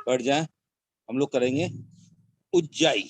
बैठ जाए। हम लोग करेंगे उज्जाई।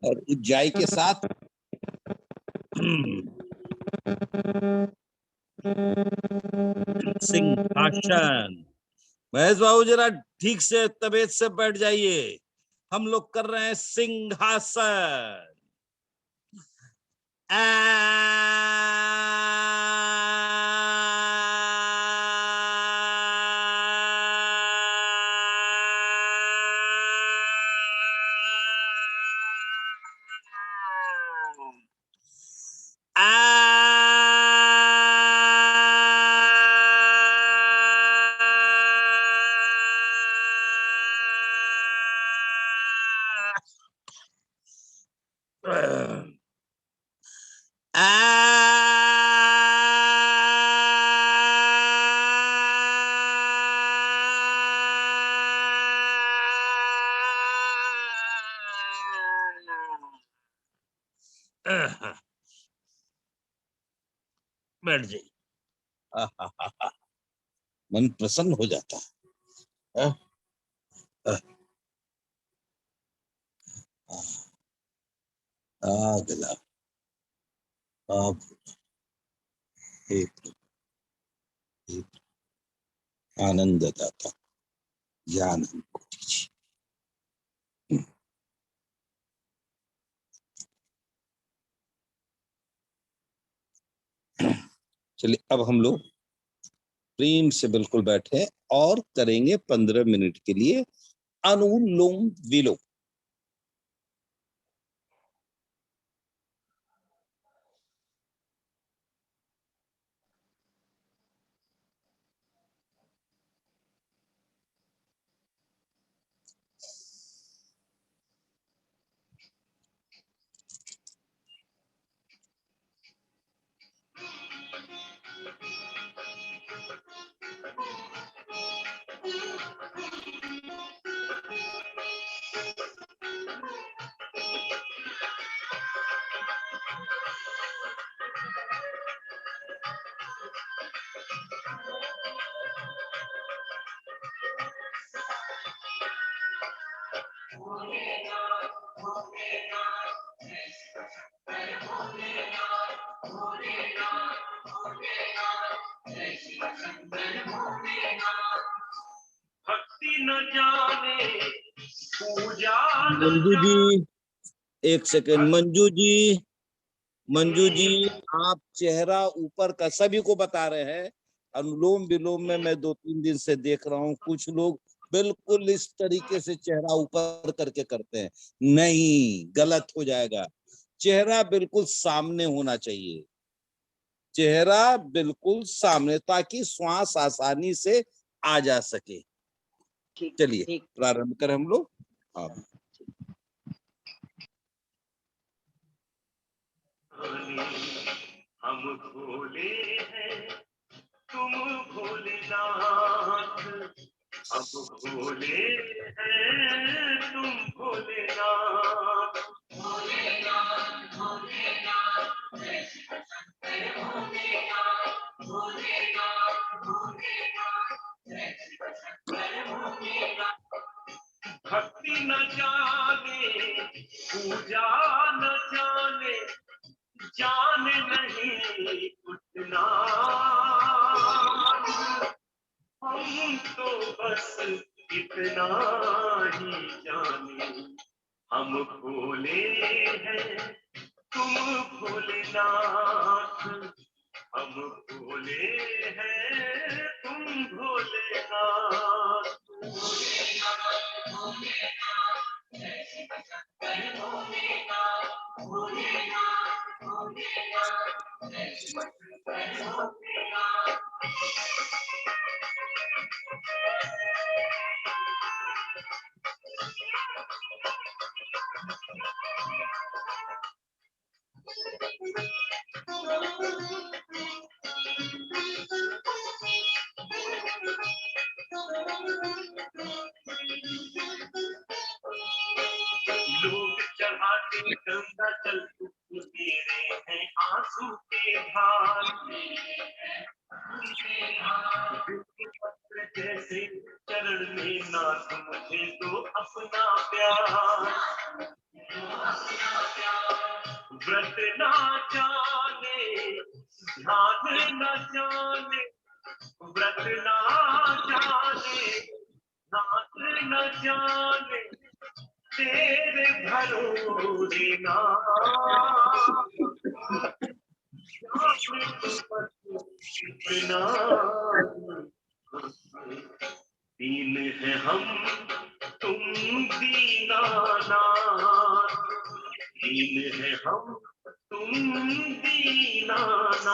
और उज्जाई के साथ सिंहासन। महेश बाबू जरा ठीक से तबीयत से बैठ जाइए। हम लोग कर रहे हैं सिंहासन। बैठ जाइए। मन प्रसन्न हो जाता है। गला आनंददाता ज्ञान हमको दीजिए। चलिए अब हम लोग प्रेम से बिल्कुल बैठे और करेंगे 15 मिनट के लिए अनुलोम विलोम। भक्ति न जाने पूजा मंजू जी, एक सेकेंड। मंजू जी, आप चेहरा ऊपर का सभी को बता रहे हैं। अनुलोम विलोम में मैं 2-3 दिन से देख रहा हूँ, कुछ लोग बिल्कुल इस तरीके से चेहरा ऊपर करके करते हैं। नहीं, गलत हो जाएगा। चेहरा बिल्कुल सामने होना चाहिए, चेहरा बिल्कुल सामने, ताकि श्वास आसानी से आ जा सके। चलिए प्रारंभ करें हम लोग। हाँ, हम भोले हैं तुम भोलेनाथ, हम भोले हैं तुम भोलेनाथ, भोलेनाथ भोलेनाथ भोलेनाथ भोलेनाथ भोलेनाथ। भक्ति न जाने पूजा न जाने, जान नहीं उतना, हम तो बस इतना ही जाने, हम भोले हैं तुम भोलेनाथ, हम भोले हैं तुम भोलेनाथ, भोलेनाथ भोलेनाथ भोलेनाथ भोलेनाथ भोलेनाथ। लोग चढ़ाते गंगा जल, मेरे हैं आंसू के भार, पत्र जैसे चरण में नाथ मुझे तो अपना प्यार, व्रत ना जाने ध्यान न जाने, व्रत ना जाने ध्यान न जाने, तेरे भरोसे ना दीन है हम तुम दीनानाथ, दीन है हम तुम दीनानाथ,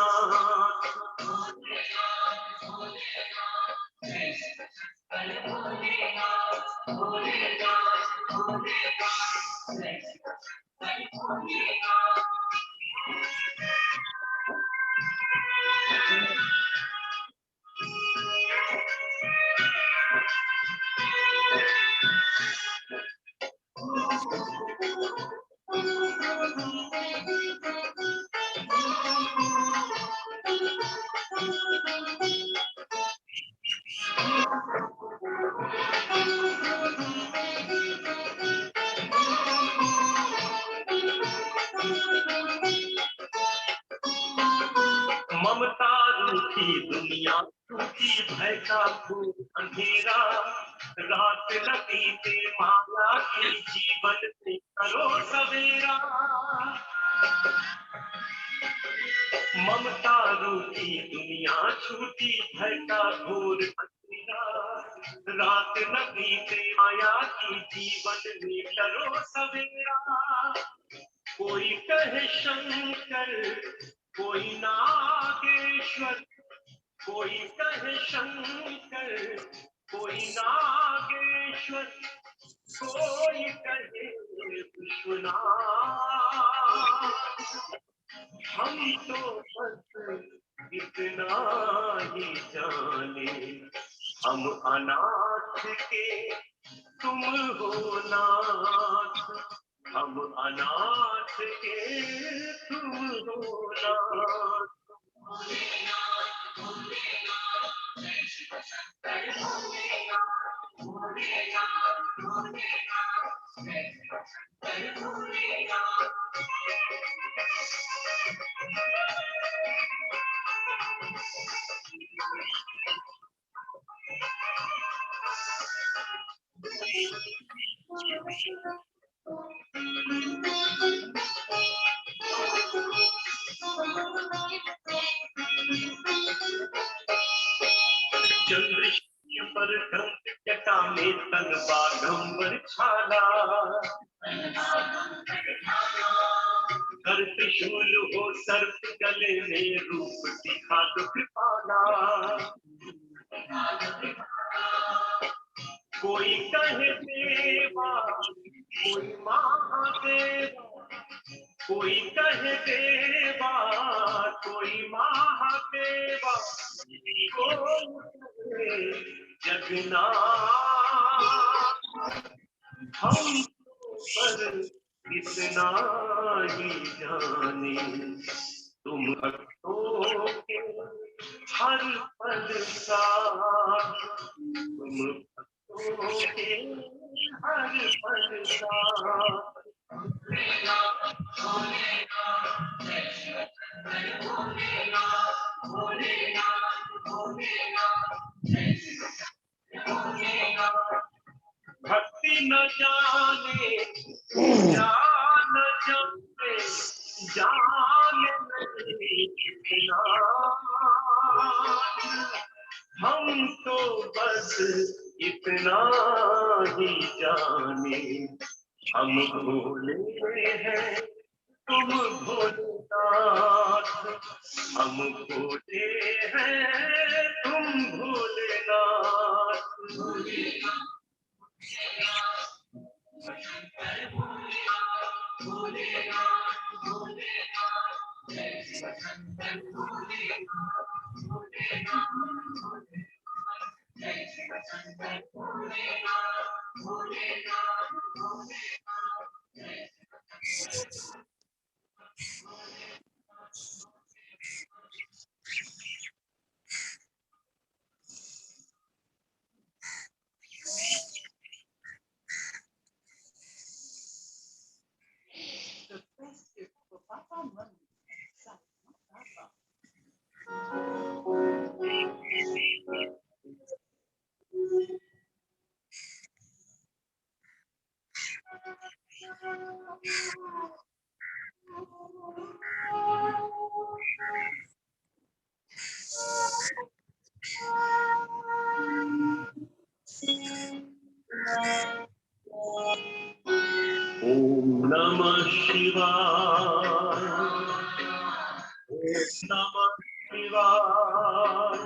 ममता रूठी दुनिया, रूठी भय का खूब अंधेरा, रात लगीते माया की जीवन से करो सवेरा, ममता रूठी दुनिया, छूटी भय का घोर अंधेरा, रात लगीते माया की जीवन में करो सवेरा, कोई कहे शंकर कोई नागेश्वर, कोई कहे शंकर कोई नागेश्वर, कोई कहे विश्वनाथ, हम तो बस इतना ही जाने, हम अनाथ के तुम हो नाथ, हम अनाथ के तुम हो नाथ, चंद्र पर जटा में तन बाघंबर छाला, कर त्रिशूल हो सर्प गले में रूप दिखा दो कृपाला। कोई कहे देवा कोई महादेवा, कोई कहे देवा कोई महादेवा, कोई कहे जगन्नाथ। हम पर इतना ही जाने तुम भक्तों के हर पल साथ, तुम भक्तों के हर पल साथ। भक्ति न जाने जान जाने जाने नहीं इतना, हम तो बस इतना ही जाने हम भोले हैं तुम भोलेनाथ, हम भोले हैं तुम भोलेनाथ। ओम नमः शिवाय, ओम नमः शिवाय,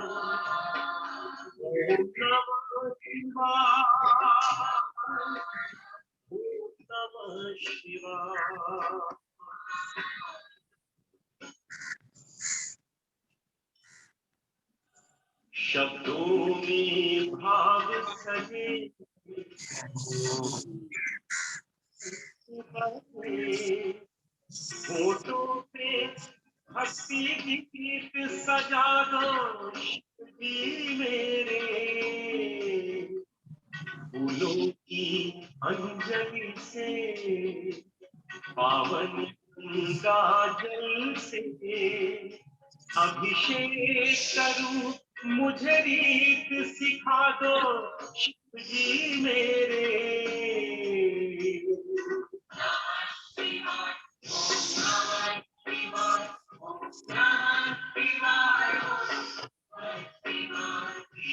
ओम नमः शिवाय, ओम नमः शिवाय। शब्दों में भाव सजे फोटो पे भक्ति गीत सजा दो जी मेरे, फूलों की अंजलि से पावन गंगा जल से अभिषेक करूं, मुझे रीत सिखा दो शिव जी मेरे।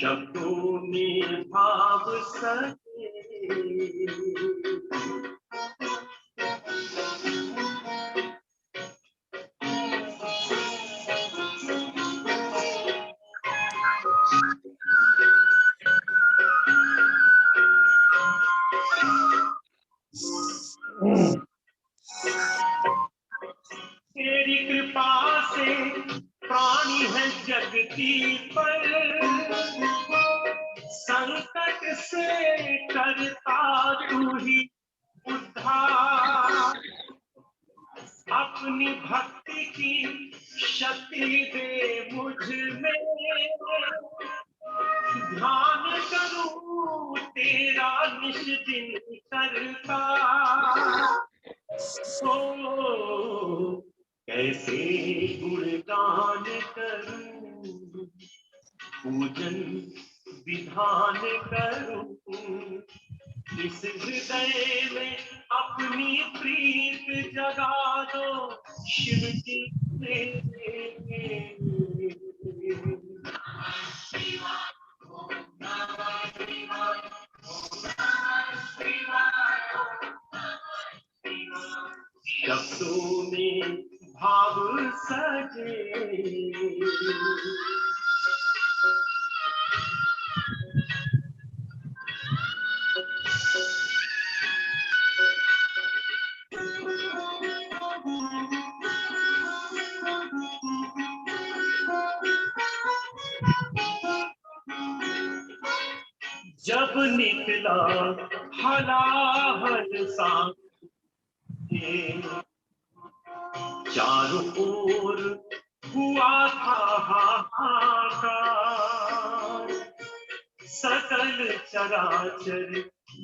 शब्दों में भाव सजे तेरी कृपा से प्राणी है जगती पर, संकट से करता तू ही उद्धार। अपनी भक्ति की शक्ति दे मुझ में, ध्यान करूं तेरा निश दिन करता। ओ कैसे गुणगान करूं, पूजन विधान करूं, इस हृदय में अपनी प्रीत जगा दो शिव जी मेरे। शब्दों में भाव सजे, जब निकला हलाहल सांस के, चारों ओर हुआ था हाहाकार, सकल चराचर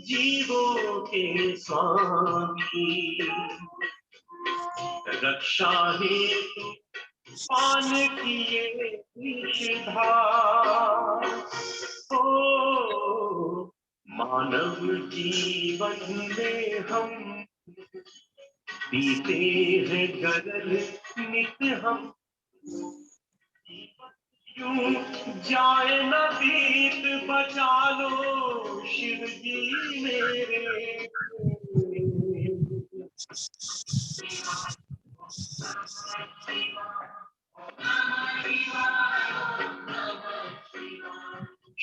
जीवों के स्वामी, रक्षा हेतु पान किए विषधार। ओ मानव जीवन में हम पीते हैं गरल नित हम, यूं जाए न बीत बचा लो शिव जी मेरे।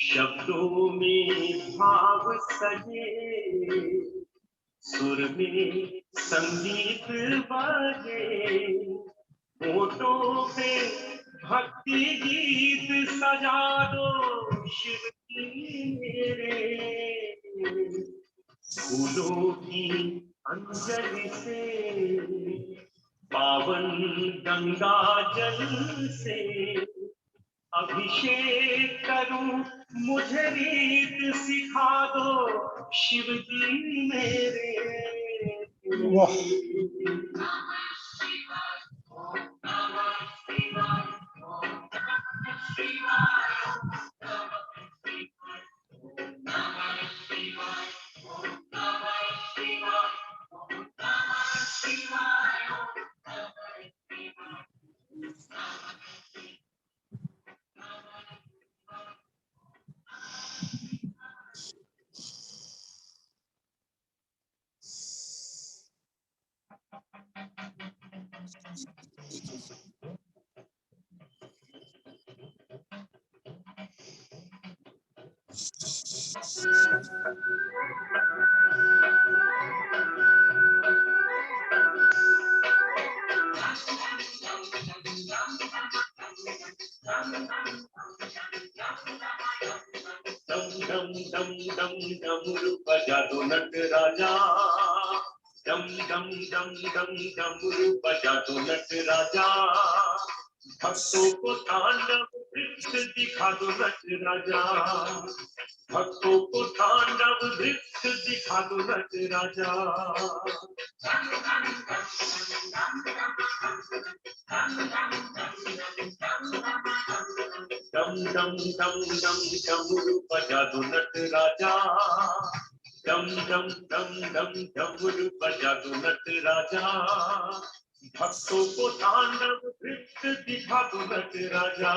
शब्दों में भाव सजे, सुर में संगीत बजे, होठों पे भक्ति गीत सजा दो शिव जी मेरे। फूलों की अंजलि से, पावन गंगा जल से, अभिषेक करूं मुझे रीत सिखा दो शिव जी मेरे। डम डम डम डमरू बजा दो नटराजा, डम डम डम डम डमरू बजा दो नटराजा, भक्तों को तांडव नृत्य दिखा दो नटराजा, भक्तों को तांडव नृत्य दिखा दो नटराजा। डम डम डम डम डमरू बजा दो नटराजा, डम डम डम डम डमरू बजा दो नटराजा, भक्तों को तांडव नृत्य दिखा दो नटराजा,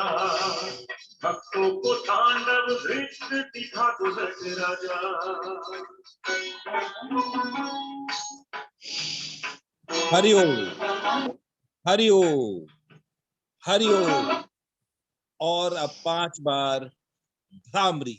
भक्तों को तांडव नृत्य दिखा दो नटराजा। हरि ओम, हरि ओम, हरि ओम। और अब 5 बार भ्रामरी।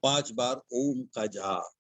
5 बार ओम का जाप।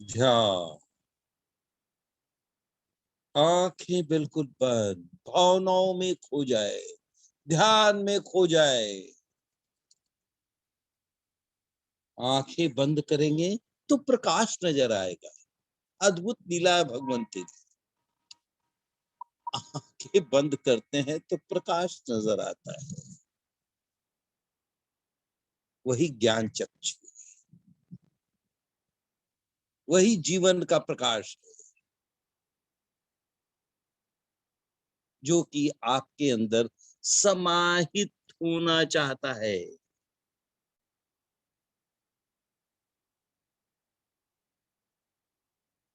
ध्यान, आंखें बिल्कुल बंद, भावनाओं में खो जाए, ध्यान में खो जाए। आंखें बंद करेंगे तो प्रकाश नजर आएगा। अद्भुत लीला है भगवंत की। आंखें बंद करते हैं तो प्रकाश नजर आता है, वही ज्ञान चक्षु, वही जीवन का प्रकाश है, जो कि आपके अंदर समाहित होना चाहता है।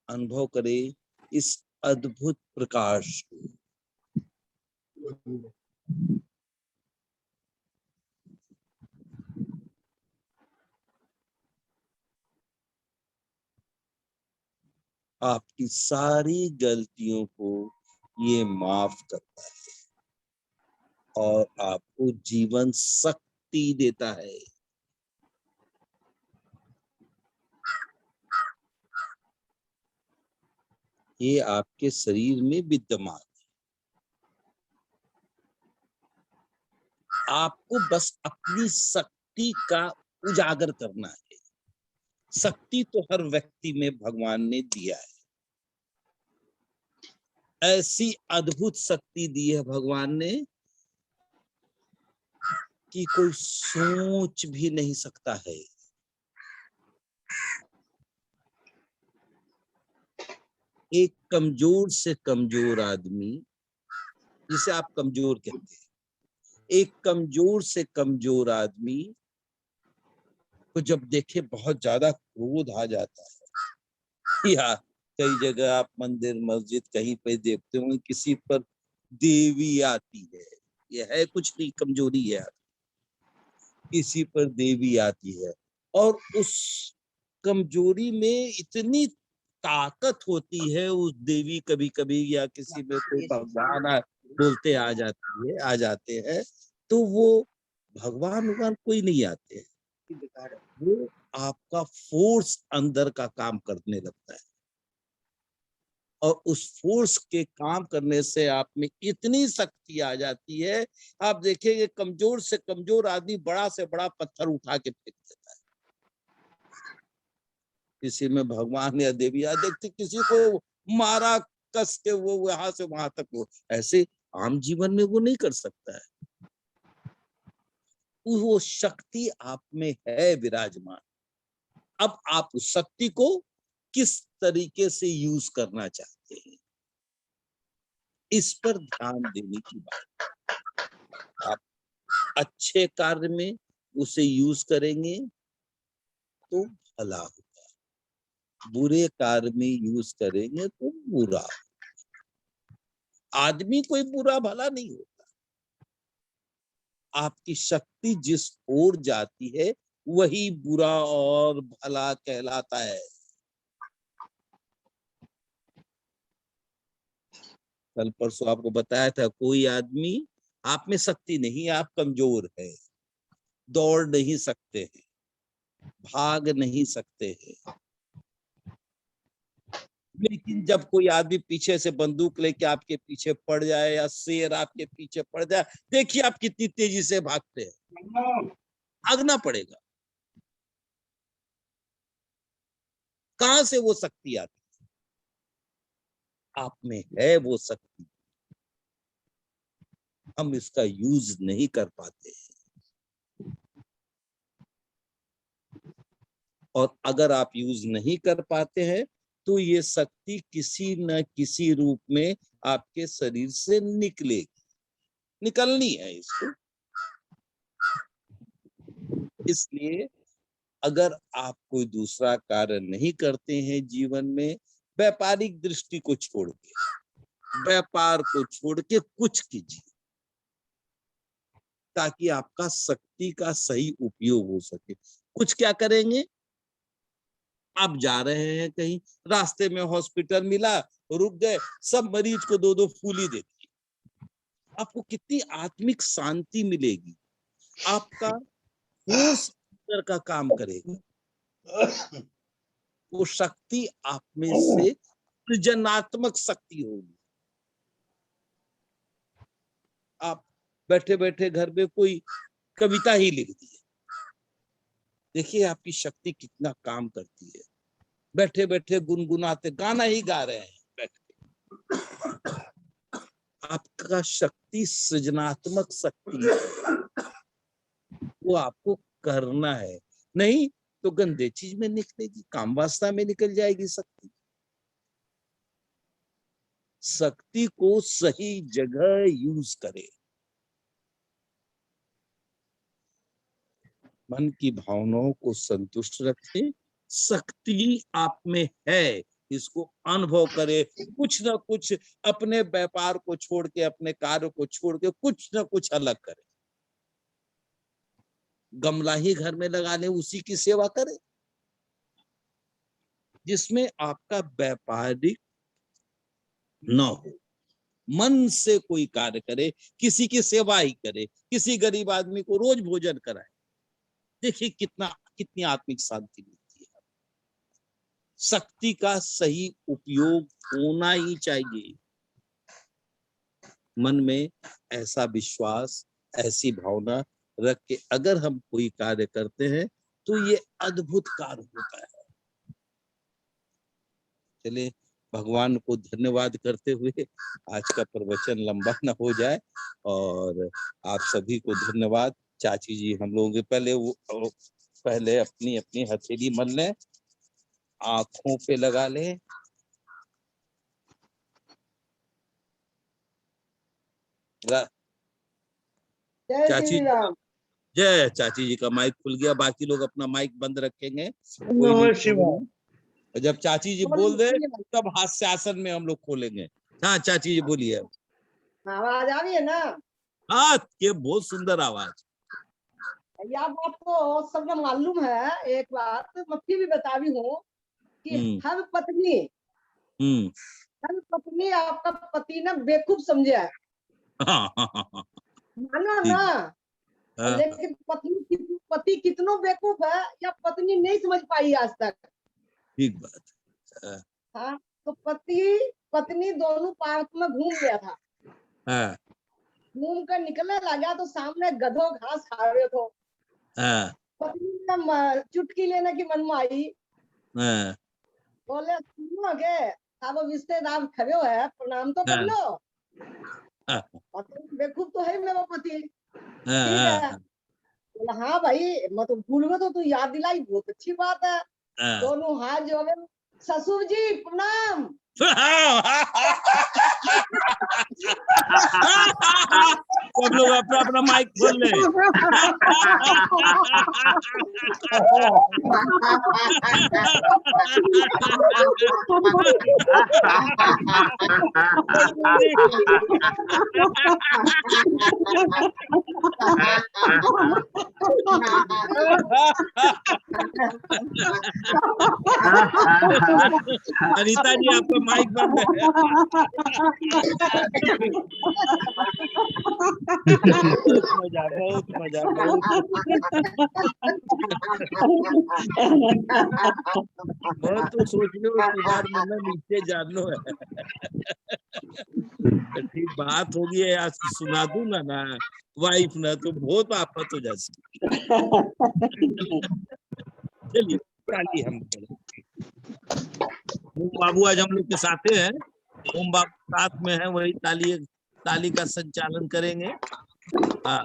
अनुभव करें इस अद्भुत प्रकाश को। आपकी सारी गलतियों को ये माफ करता है और आपको जीवन शक्ति देता है। ये आपके शरीर में विद्यमान है। आपको बस अपनी शक्ति का उजागर करना है। शक्ति तो हर व्यक्ति में भगवान ने दिया है। ऐसी अद्भुत शक्ति दी है भगवान ने कि कोई सोच भी नहीं सकता है। एक कमजोर से कमजोर आदमी, जिसे आप कमजोर कहते हैं, एक कमजोर से कमजोर आदमी को जब देखे बहुत ज्यादा क्रोध आ जाता है, या कई जगह आप मंदिर मस्जिद कहीं पे देखते हो किसी पर देवी आती है, यह है कुछ नहीं, कमजोरी है, किसी पर देवी आती है और उस कमजोरी में इतनी ताकत होती है उस देवी, कभी कभी या किसी में कोई भगवान बोलते आ जाते हैं, तो वो भगवान कोई नहीं आते हैं, वो आपका फोर्स अंदर का काम करने लगता है और उस फोर्स के काम करने से आप में इतनी शक्ति आ जाती है, आप देखिए कमजोर से कमजोर आदमी बड़ा से बड़ा पत्थर उठा के फेंक देता है। किसी में भगवान या देवी या देखते किसी को मारा कस के वो यहाँ से वहां तक, वो ऐसे आम जीवन में वो नहीं कर सकता है। वो शक्ति आप में है विराजमान। अब आप उस शक्ति को किस तरीके से यूज करना चाहते हैं, इस पर ध्यान देने की बात। आप अच्छे कार्य में उसे यूज करेंगे तो भला होगा, बुरे कार्य में यूज करेंगे तो बुरा। आदमी कोई बुरा भला नहीं होता, आपकी शक्ति जिस ओर जाती है वही बुरा और भला कहलाता है। कल परसों आपको बताया था, कोई आदमी, आप में शक्ति नहीं, आप कमजोर है, दौड़ नहीं सकते हैं, भाग नहीं सकते हैं, लेकिन जब कोई आदमी पीछे से बंदूक लेके आपके पीछे पड़ जाए या शेर आपके पीछे पड़ जाए, देखिए आप कितनी तेजी से भागते हैं। भागना पड़ेगा। कहां से वो शक्ति आती है? आप में है वो शक्ति, हम इसका यूज नहीं कर पाते। और अगर आप यूज नहीं कर पाते हैं तो ये शक्ति किसी न किसी रूप में आपके शरीर से निकलेगी, निकलनी है इसको। इसलिए अगर आप कोई दूसरा कार्य नहीं करते हैं जीवन में, व्यापारिक दृष्टि को छोड़ के, व्यापार को छोड़ के कुछ कीजिए ताकि आपका शक्ति का सही उपयोग हो सके। कुछ क्या करेंगे, आप जा रहे हैं कहीं, रास्ते में हॉस्पिटल मिला, रुक गए, सब मरीज को 2-2 फूली दे दी, आपको कितनी आत्मिक शांति मिलेगी, आपका फोर्स अंदर का काम करेगा, वो शक्ति आप में से सृजनात्मक शक्ति होगी। आप बैठे बैठे घर में कोई कविता ही लिख दी, देखिए आपकी शक्ति कितना काम करती है। बैठे बैठे गुनगुनाते गाना ही गा रहे हैं बैठ के, आपका शक्ति सृजनात्मक शक्ति है, वो आपको करना है, नहीं तो गंदे चीज में निकलेगी, काम वासना में निकल जाएगी शक्ति। शक्ति को सही जगह यूज करें। मन की भावनाओं को संतुष्ट रखें, शक्ति आप में है, इसको अनुभव करे। कुछ ना कुछ अपने व्यापार को छोड़ के, अपने कार्य को छोड़ के कुछ ना कुछ अलग करे। गमला ही घर में लगा ले, उसी की सेवा करे, जिसमें आपका व्यापारिक न हो, मन से कोई कार्य करे, किसी की सेवा ही करे, किसी गरीब आदमी को रोज भोजन कराए, देखिए कितनी आत्मिक शांति मिलती है। शक्ति का सही उपयोग होना ही चाहिए। मन में ऐसा विश्वास, ऐसी भावना रख के अगर हम कोई कार्य करते हैं तो ये अद्भुत कार्य होता है। चलिए, भगवान को धन्यवाद करते हुए आज का प्रवचन लंबा न हो जाए, और आप सभी को धन्यवाद। चाची जी हम लोगों के पहले अपनी अपनी हथेली मल लें, आंखों पे लगा लें, रा- जय चाची श्री राम। जय। चाची जी का माइक खुल गया, बाकी लोग अपना माइक बंद रखेंगे, कोई नमः नहीं शिवाय। खोलेंगे। जब चाची जी बोल दे तब हास्यासन में हम लोग खोलेंगे। हाँ चाची जी बोलिए। आवाज आ रही है ना? हाँ, ये बहुत सुंदर आवाज। यह बात तो सबको मालूम है। एक बात मैं फिर भी बता रही हूँ कि हर पत्नी आपका पति ना बेवकूफ समझे है, मानो ना। लेकिन पति कितनो बेवकूफ है या पत्नी नहीं समझ पाई आज तक। ठीक बात। हाँ, तो पत्नी दोनों पार्क में घूम गया था। घूम कर निकलने लगा तो सामने गधो घास खा रहे थे। पत्नी ने चुटकी लेने की मन में आई। बोले सुनो के अब रिश्तेदार खड़े हो है, प्रणाम तो कर लो। बेवकूफ तो है मेरा पति। ठीक है, बोला हाँ भाई मैं तो भूल गया, तो तू याद दिलाई, बहुत अच्छी बात है। दोनों हाथ जोड़े, ससुर जी प्रणाम। सब लोग अपना अपना माइक खोल ले। अनीता जी आपका माइक बंद है। बहुत मजा बहुत तो सोच लो बार में नीचे जान लो है। ठीक बात होगी है, आज सुना दूंगा ना वाइफ ना तो बहुत आफत हो जाती। चलिए ताली हम ओम बाबू आज हम लोग के साथ हैं। ओम बाबू साथ में है, वही ताली का संचालन करेंगे। हाँ,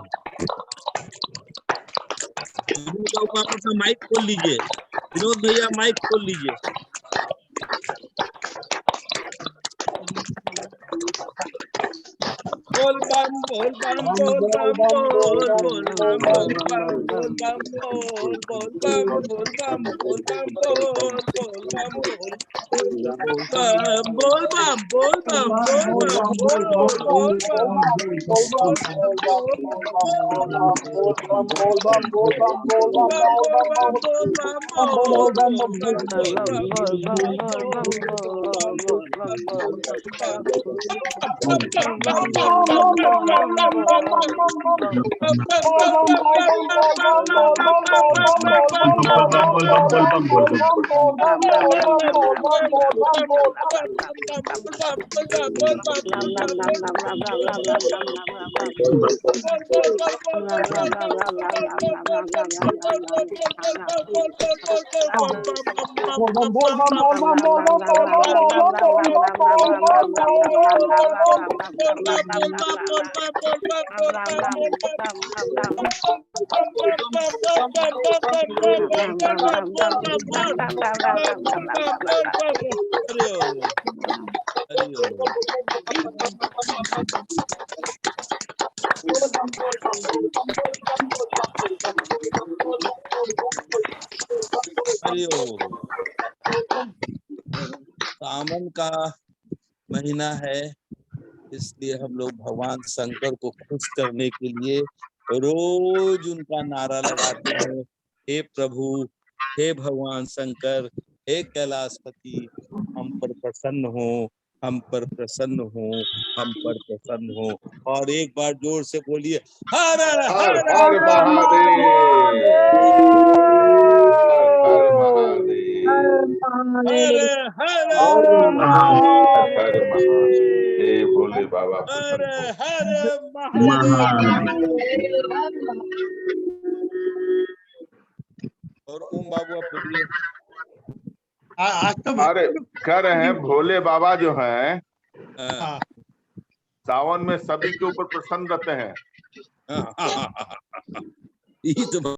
बाबू आप अपना माइक खोल लीजिए। विनोद भैया माइक खोल लीजिए। बोल बम बोल बम बोल बम बोल बोल बम बोल बम बोल बम बोल बोल बम बोल बम बोल बम बोल बोल बम बोल बोल बम बोल बम बोल बम बोल बोल सावन का महीना है, इसलिए हम लोग भगवान शंकर को खुश करने के लिए रोज उनका नारा लगाते हैं, हे प्रभु, हे भगवान शंकर, हे कैलाशपति, हम पर प्रसन्न हो, हम पर प्रसन्न हो, हम पर प्रसन्न हो। और एक बार जोर से बोलिए, हर हर हर हर महादेव, हर महादेव, हर हर महादेव, हे भोले बाबा, हर हर महादेव। और ओम बाबू आप बोलिए। अरे कह रहे हैं भोले बाबा जो हैं सावन में सभी के ऊपर प्रसन्न रहते हैं। यही तो